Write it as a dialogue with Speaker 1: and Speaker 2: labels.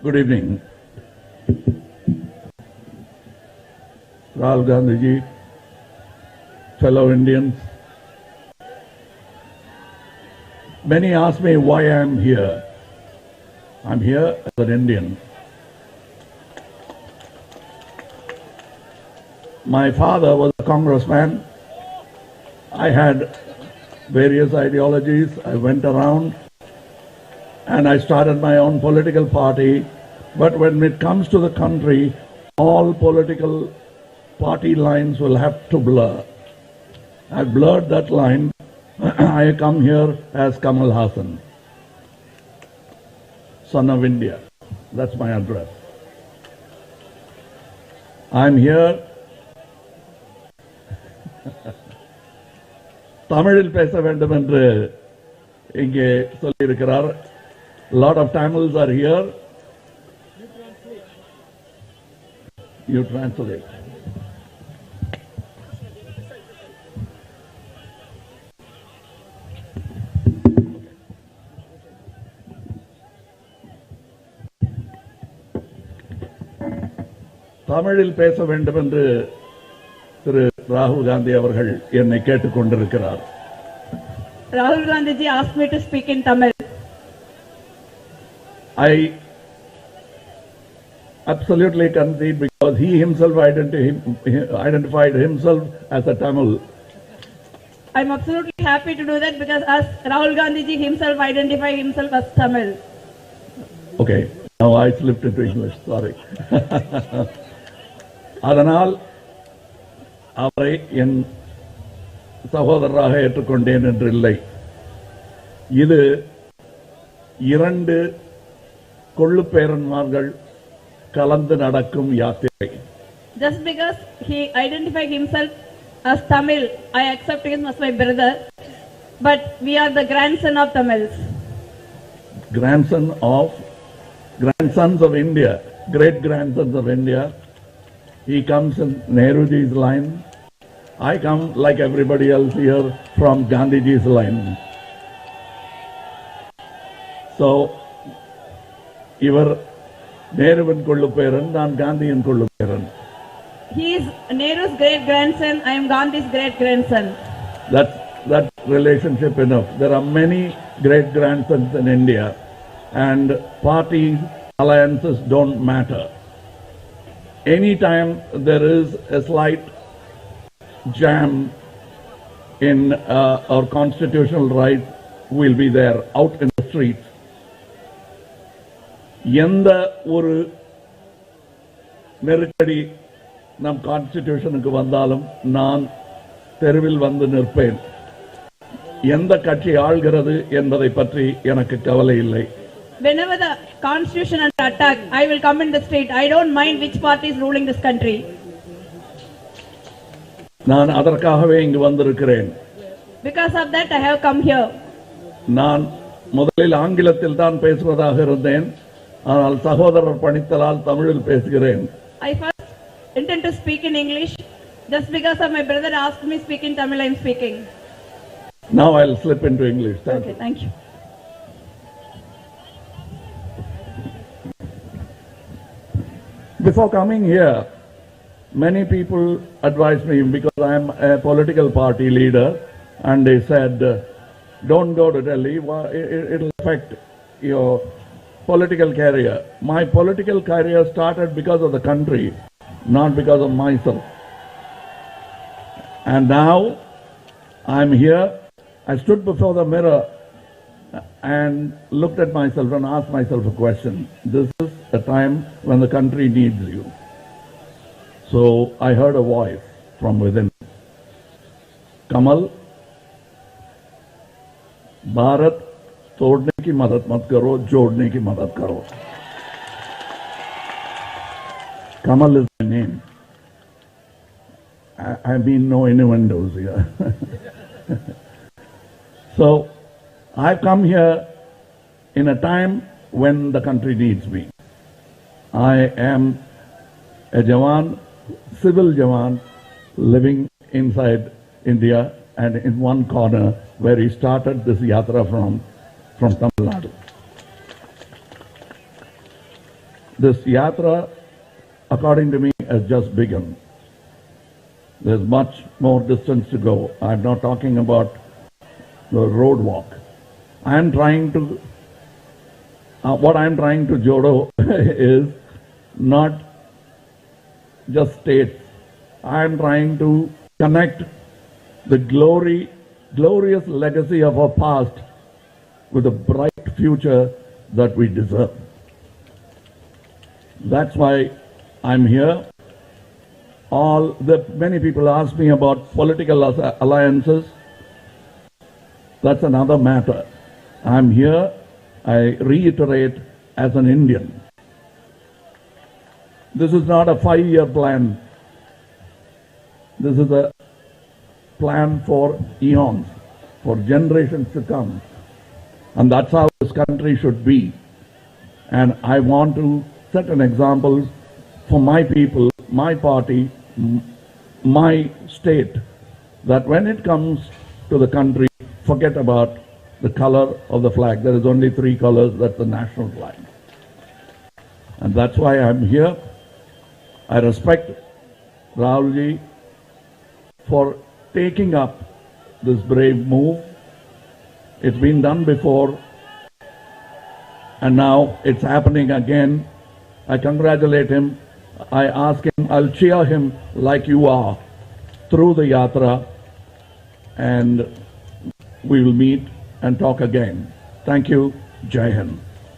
Speaker 1: Good evening. Rahul Gandhi ji, fellow Indians. Many ask me why I am here. I'm here as an Indian. My father was a congressman. I had various ideologies. I went around and I started my own political party. But when it comes to the country, all political party lines will have to blur. I blurred that line. I come here as Kamal Haasan, son of India. That's my address. I'm here. தமிழில் பேச வேண்டும் என்று இங்கே சொல்லியிருக்கிறார். A lot of Tamils are here. You translate. தமிழில் பேச வேண்டும் என்று திரு ராகுல் காந்தி அவர்கள் என்னை கேட்டுக்கொண்டிருக்கிறார்.
Speaker 2: Rahul Gandhi ji asked me to speak in Tamil.
Speaker 1: I absolutely concede because he himself identified himself as a Tamil.
Speaker 2: I'm absolutely happy to do that because as Rahul Gandhi ji himself identified himself as Tamil.
Speaker 1: Okay, now I slipped into English, sorry. அதனால் அவரை என் சகோதரராக ஏற்றுக்கொண்டேன் என்று இல்லை. இது இரண்டு கொள்ளுப்பேரன்மார்கள் கலந்து நடக்கும் யாத்திரை.
Speaker 2: Just because he identified himself as Tamil, I accept him as my brother, but we are the grandson of Tamils.
Speaker 1: Grandsons of India, great grandsons of India. He comes in Nehruji's line. I come like everybody else here from Gandhiji's line. So, இவர் நேருவின் கொள்ளுப்பேரன், நான் காந்தியின் கொள்ளுப்பேரன்.
Speaker 2: He is Nehru's great grandson, I am Gandhi's great grandson.
Speaker 1: That relationship enough. There are many great grandsons in India and party alliances don't matter. Anytime there is a slight jam in our constitutional rights, we'll be there out in the streets. எந்த ஒரு நெருக்கடி நம் கான்ஸ்டிடியூஷனுக்கு வந்தாலும் நான் தெருவில் வந்து நிற்பேன். எந்த கட்சி ஆள்கிறது என்பதை பற்றி எனக்கு கவலை இல்லை.
Speaker 2: Whenever the constitution is under attack, I will come in the street. I don't mind which party is ruling this country.
Speaker 1: நான் அதற்காகவே இங்கு வந்திருக்கிறேன்.
Speaker 2: Because of that I have come here.
Speaker 1: நான் முதலில் ஆங்கிலத்தில் தான் பேசுவதாக இருந்தேன். ஆனால் சகோதரர் பணித்தலால் தமிழில் பேசுகிறேன்.
Speaker 2: I first intend to speak in English. Just because of my brother asked me to speak in Tamil, I am speaking.
Speaker 1: Now I'll slip into English.
Speaker 2: Okay, thank you.
Speaker 1: Before coming here, many people advised me because I am a political party leader, and they said, don't go to Delhi, it'll affect your political career. My political career started because of the country, not because of myself. And now I'm here. I stood before the mirror and looked at myself and asked myself a question. This is a time when the country needs you. So I heard a voice from within. Kamal, Bharat तोड़ने की मदद मत करो, जोड़ने की मदद करो. Kamal is my name. I mean no innuendos here. So I've come here in a time when the country needs me. I am a Jawan, civil Jawan, living inside India and in one corner where he started this yatra from Tamil Nadu. This yatra, according to me, has just begun. There's much more distance to go. I'm not talking about the road walk. I'm trying to, what I'm trying to jodo is not just states. I'm trying to connect the glorious legacy of our past with a bright future that we deserve. That's why I'm here. Many people ask me about political alliances. That's another matter. I'm here, I reiterate, as an Indian. This is not a 5-year plan. This is a plan for eons, for generations to come. And that's how this country should be. And I want to set an example for my people, my party, my state, that when it comes to the country, forget about the color of the flag. There is only 3 colors, that's the national flag. And that's why I'm here. I respect Rahulji for taking up this brave move. It's been done before, and now it's happening again. I congratulate him. I ask him, I'll cheer him like you are through the yatra, and we will meet and talk again. Thank you. Jai Hind.